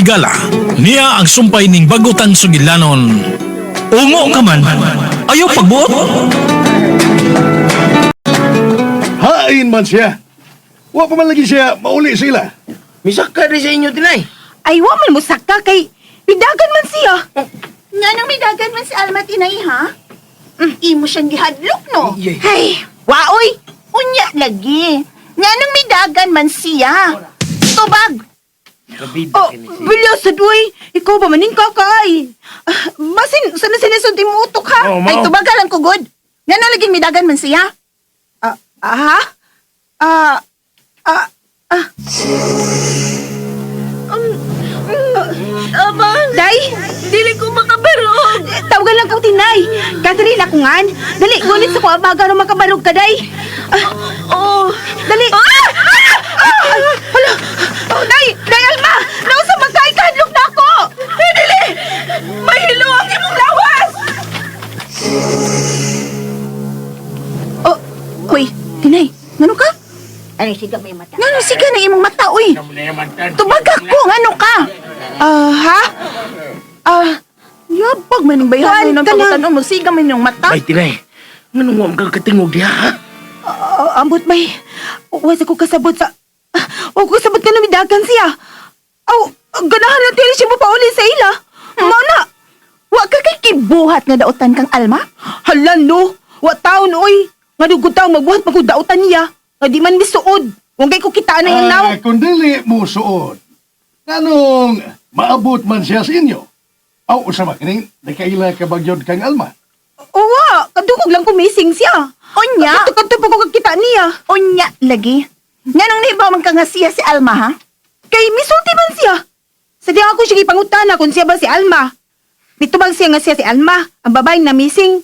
higala. Niya ang sumpay ning bagutang sugilanon. Ungo ka man, ayaw pagbuot. Hain man siya. Wa pa man lagi siya mauli sila. Misaka rin sa inyo, tinay. Ay, wa man mo sakta kay pidagan man siya. Nga nang may dagan man si Alma tinay, ha? Imo siyang gihadlok, no? Ay, waoy. Unya lagi. Nga nang may dagan man siya. Tubag. Oh, bilasad, uy. Ikaw ba maning kakay? Basin, sana sinasunti mo utok, ha? Oh, Ay, mao. tubagalan ko, good. Nga nang laging may dagan man siya. Ha? Abang! Day! Dili ko makabarog! Tawagan lang kang tinay. Catherine, ako ngan. Dali, ngunit sa ko abaga na makabarog ka, day. Dali. Hala! Day! Day, Alma! Nausa magkaikadlok na ako! Dili! Mahilo ang imong lawas! Uy, tinay, ngano ka? Ano siga may mata? Ngano siga na imong mata, uy? Tubag ako, ngano ka? Ha? Yabag man yung bayahan ng Kuwan ka na. pangutan mo, siga man yung mata. Ay, tinay. Nga mo ang kakatingog diha, ha? Ambot may... Wasa ko kasabot sa... Huwag ko kasabot ka na midagan siya. Ganahan lang tili siya mo pa uli sa ila. Mauna! Wa ka kay kibuhat nga dautan kang Alma? Halan no! Wa taon oy! Nga dugod taong magbuhat pag dautan niya. Nga di man misuod. Huwag kay ko kita na yung naw. Kung dili mo suod. Anong maabot man siya sa inyo? Aw, usama kining nakaila ka bagyod kang Alma. Uwa! Kadungog lang kumising siya. Unya? Kato-kato pa ko kagkita niya. Unya lagi. Nga nang naibaw man ka nga siya si Alma, ha? Kay misulti man siya. Sa di ako siya ipangutana kung siya ba si Alma. Dito bang siya nga siya si Alma, ang babaeng na missing.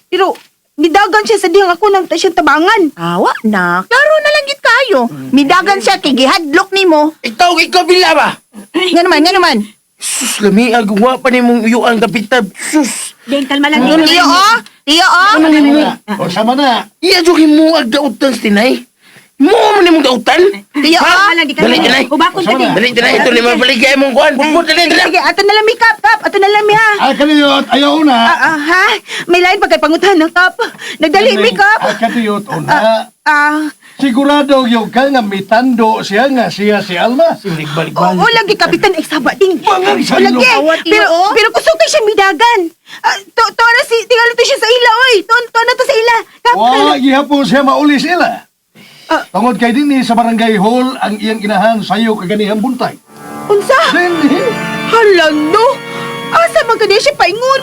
Pero, nidagan siya sa diyang ako nang siyang tabangan. Awa na, klaro na lang git kayo. Midagan siya kay gihadlok nimo. Ikaw, bila ba? Nga naman. Sus, lami, agawa pa ni mong uyuan kapitab. Sus! Deng, kalma lang. Tiyo, oh! Tiyo, oh! Usama na. Iya, jogin mo ang dautan, tinay. Mo man ni mong dautan? Tiyo, oh! Kalma lang, di ka Dali, dali. Ubakon ka din. Dali, tinay. Ito ni mabaligay mong kuhan. Bukbot, dali, dali. Sige, ato na lang may kap. Ato na lang may ha. Kadiyot, ayaw na. Ha? May lain pa kay pangutan ng kap. Nagdali may kap. Kadiyot, una. Ah, Sigurado yung ka nga mitando siya nga siya si Alma. Sinig balik-balik. oo lagi kapitan eksaba ding. Bangang Oo lagi. salukawat Pero kusog kay siya midagan. To na si tingala to siya sa ila oy. To na to sa ila. Kap. Wa, gihapon siya mauli sila. Tungod kay din sa barangay hall ang iyang inahan sayo kaganihang buntay. Unsa? Then, Halang no. Asa man kaniya siya paingon?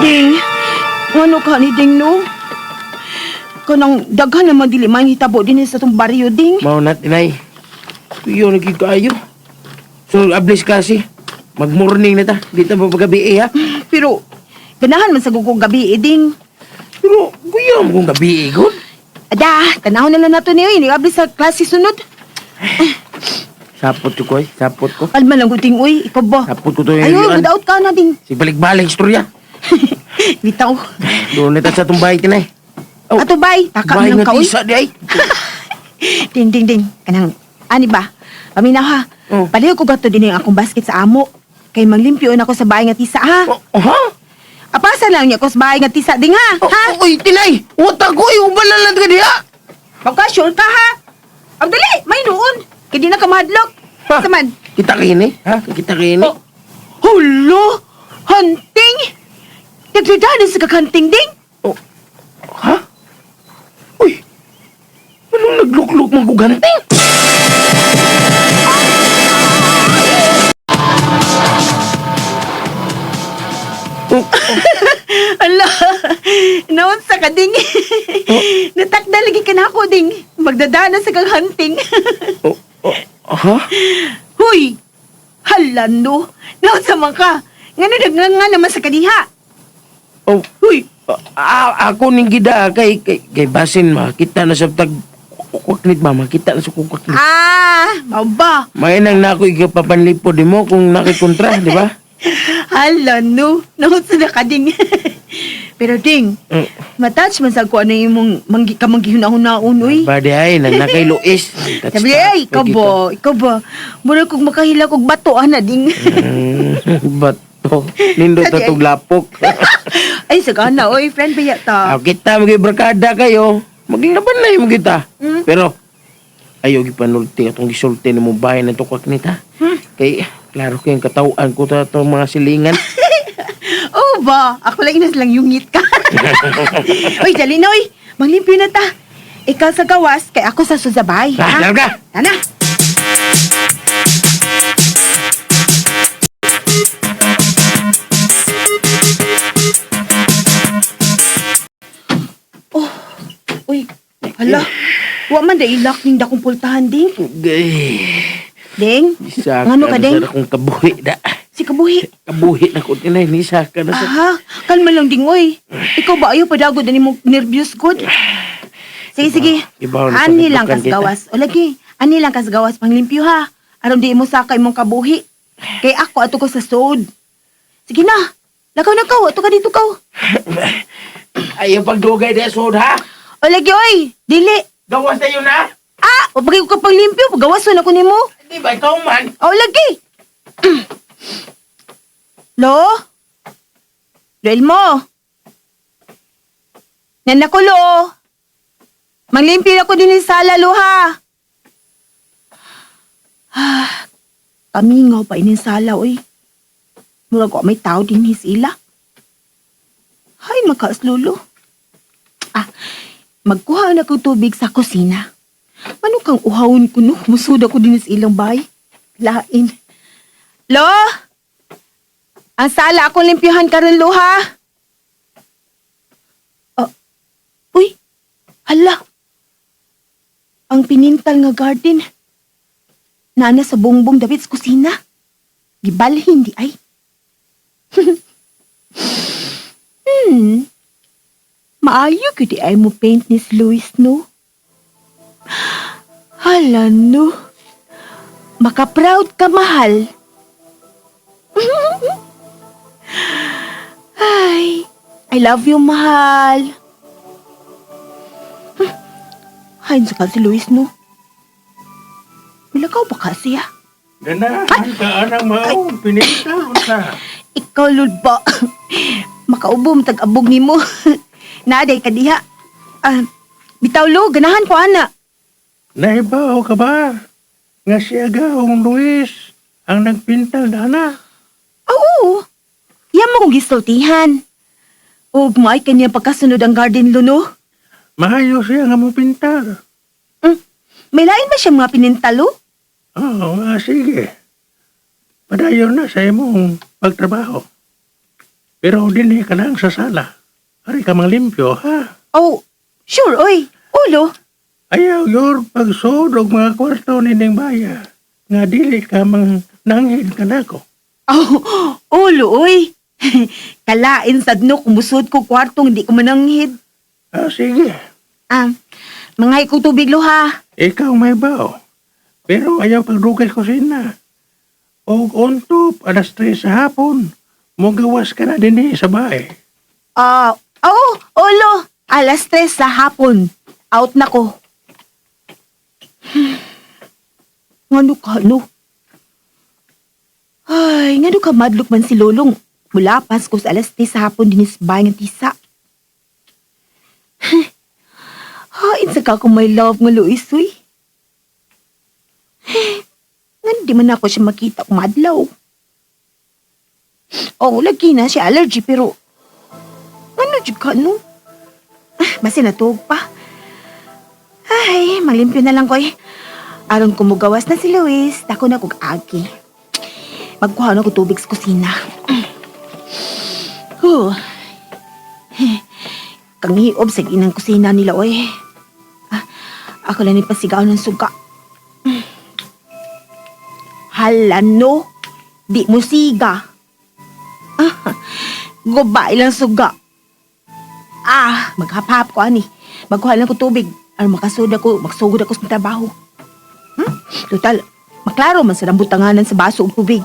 Ding, ano ka ni Ding no? Kanang daghan naman dili man hitabo din sa tong baryo Ding. Mau na, tinay. Tuyo, nagkikayo. So, ablis kasi. Mag-morning na ta. Di ta mapagabi ha. Pero ganahan man sa gugong gabi Ding. Pero, kuya mo kung gabi good. Ada, tanahon na lang nato niyo ini abli sa klase sunod. Sapot ko, koy. Sapot ko. Alma lang guting uy, ikaw ba? Sapot ko to yung Ayo, yun. gadaot ka na Ding. Si balik-balik istorya. Bitaw. Doon na ta sa tumbay, tinay. Oh, Ato bay, taka bahay lang nga ka uy. tisa di ay. Ding. Kanang, ani ba? Paminaw ha. Oh. Paliw ko gato din yung akong basket sa amo. Kay manglimpyo na ako sa bahay nga tisa ha. Ha? Apasa lang niya ako sa bahay nga tisa ding ha. Ha? Uy, tinay! Wata ko, ubalalan ka diha! Pagka-sure ka ha. Ang dali, may noon. Kaya di na ka mahadlok. Ha? Saman. Kita kini, ha? Kita kini. Oh. Hulo! Hunting! Nagdadanan sa kakanting ding. Oh. Ha? Uy! Anong naglukluk mong guganting? Oh, Ala, noon sa kading. Natakda lagi ka na ako ding. Magdadana sa kang hunting. ha? Huy! Halan no. Noon sa mga ka. Nga nga naman sa kadiha. Oh, Huy! ako ning gida kay basin makita na sa tag kukwaknit ba? Makita na sa kukwaknit. Mao ba? May nang na ako ikapapanlipod mo kung nakikontra, di ba? Hala, no. Nautsa na ka, ding. Pero, ding, matouch man sa ko ano yung kamanggihunahon-naon, uy. Badi ay, nang nakay Luis. Sabi, ay, ikaw ba? Mura kong makahila kong bato, ana, ding. Bato. Nindot na itong lapok. Ay, sagana, oy, friend, baya ta. Kita, magigbarkada kayo. Maglaban na yung kita. Pero, ayaw gipanulti atong gisulti na mo bahay na tukak nita. Kay, klaro ko yung katawaan ko ta itong mga silingan. Oh ba? Ako lang inas lang yungit ka. Uy, dali na, uy. Manglimpyo na ta. Ikaw sa gawas, kay ako sa susabay. Larga! Tana. Oh, uy. Hala. Wa man da ilak ning dakong pultahan, ding. Gay. Ding? Isa Ano ka, ding? sa akong kabuhi da. Si Kabuhi. Kabuhi na ko tinay. Nisa ka na sa... Aha, kalma lang ding, oy. Ikaw ba ayaw padagod ani mo nervyos good? Sige, sige. Ibaw na Ani lang pagdukan kas kita. gawas. O lagi, ani lang kas gawas panglimpyo ha. Aron di mo sakay mong kabuhi. Kay ako ato ko sa sod. Sige na. Lakaw na kaw, ato ka dito kaw. Ayaw pagdugay na sod ha. O lagi, oy. Dili. Gawas na yun ha. Pabagay ko ka panglimpyo. Pagawason ako nimo. Di ba ikaw man? O lagi. Lo? Elmo? Nanak ko, Lo. Manglimpyo ako din sa sala, Lo, ha? Kamingaw pa inin sala, oy. Mura ko may tao din sila. Hay, makaaslulo. Magkuha na ko tubig sa kusina. Ano kang uhawon ko, no? Musud ako din sa ilang bahay. Lain. Lo? Ang sala akong limpyuhan ka rin, Lo, ha? Uy, hala. Ang pinintal nga garden. Nana sa bongbong David sa kusina. Gibalhin di ay. Maayo gudi ay mo paint ni si Luis, no? Hala, no? Maka-proud ka, mahal. Ay, I love you, mahal. Hain sa si Luis, no? Milakaw ba kasi, ha? Ganahan ka anang mao. Pinital ka. Ikaw, Lord ba? Makaubom, tag-abog ni mo. Naday ka diha. Bitaw, Lo, ganahan ko, ana. Naibaw ka ba? Nga siya gaong Luis ang nagpintal dana. Oo. Yan mo kong gisultihan. O maay kanya pagkasunod ang garden, Lo, no? Mahayo siya nga mo pintal. May lain ba siyang mga pinintalo? Oo, sige. Padayon na sa imong pagtrabaho. Pero dinhi ka lang sa sala. Ari ka mang limpyo, ha? Oh, sure, oy. Ulo. Ayaw yor pagsod og mga kwarto nining baya. Nga dili ka mang nanghid ka nako. Oh, ulo, oy. Kalain sad no kumusod ko kwartong di ko mananghid. Sige. Mga ko tubig, Lo, ha? Ikaw may bao. Pero ayaw pagdugay ko sina. Og untop, alas 3 sa hapon, gawas ka na din sa bahay. Oo, ulo. Alas 3 sa hapon. Out na ko. Ngano ka, no? Ay, ngano ka madlok man si Lolong. Mula pas ko sa alas 3 sa hapon din sa bahay ng tisa. Hain sa ka kung may love nga Luis, uy. Nga di man ako siya makita kung madlaw. Lagi na siya allergy pero ano dyan ka, no? Basi natug pa. Ay, malimpyo na lang ko eh. Aron kumugawas na si Luis, dako na kog agi. Magkuha na ko tubig sa kusina. Kangihiob sa ginang kusina nila, oy. Ako lang ipasigaw ng suga. Hala, no? Di mo siga. Gubay lang suga. Maghapap ko, ani. Magkuha lang ko tubig. Aron magsugod ako sa trabaho. Total, maklaro man sa rambutanganan sa baso ug tubig.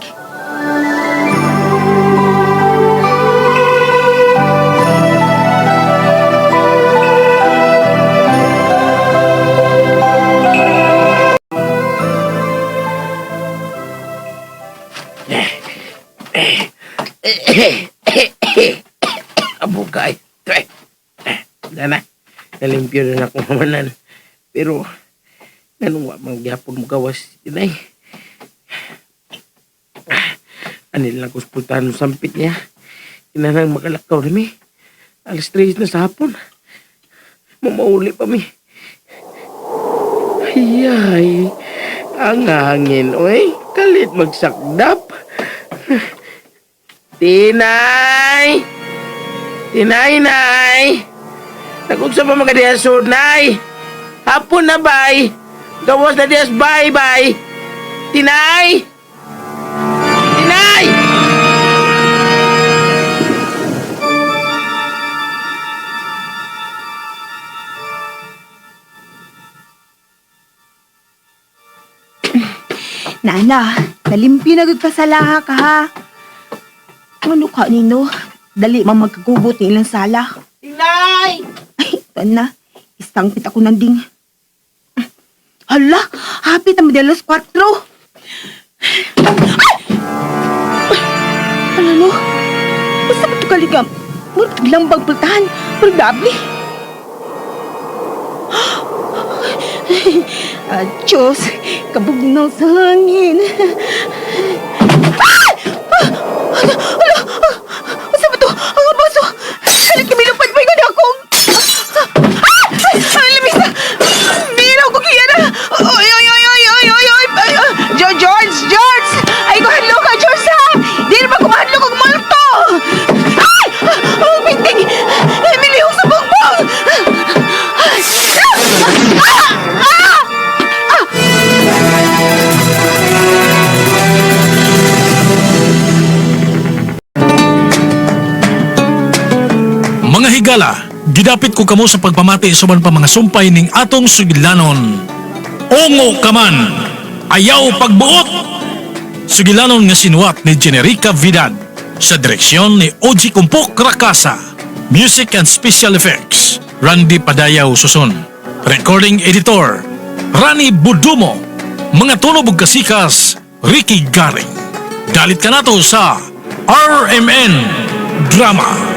Abugay. Na. Nalimpyo na akong mamanan. Pero, ganun wa mangyapon mo gawas, inay. Anil lang kuspultahan ng sampit niya. Kinanang makalakaw na mi. Alas 3 na sa hapon. Mamauli pa mi. Ay, ang hangin, oy. Kalit magsakdap. Tinay! Tinay, nay! Nagugsa pa mga diyas, nay! Hapon na, bay! Gawas na diyas, bye! Tinay! Tinay! Nana, nalimpyo na gud ka sa laha ka ha. Ano ka nino? Dali man magkagubot ni ilang sala. Tinay! Ay, na. Isang pit ako nanding. Hala, hapit ang madalas 4. Ano? Basta ba ito kaligam? Murag lambang pultahan. Probable. Diyos, kabugnaw sa hangin. Basta ba ito? Ang baso. Halit kami lupad ba yung akong. Ay, labis na. Biraw ko kaya na. George! Ay, kuhadlo ka, George, ha? Di na ba kumahadlo kong multo? Ay! Ang pinting! Emilio sa bongbong! Mga higala, gidapit ko kamo sa pagpamati suban pa mga sumpay ning atong sugilanon. Ungo ka man, ayaw pagbuot. Sugilanon nga sinuwat ni Generica Vidal sa direksyon ni Oji Kumpok Rakasa. Music and Special Effects, Randy Padayaw Suson. Recording Editor, Rani Budumo. Mga tunog ug kasikas, Ricky Garing. Dalit ka nato sa RMN Drama.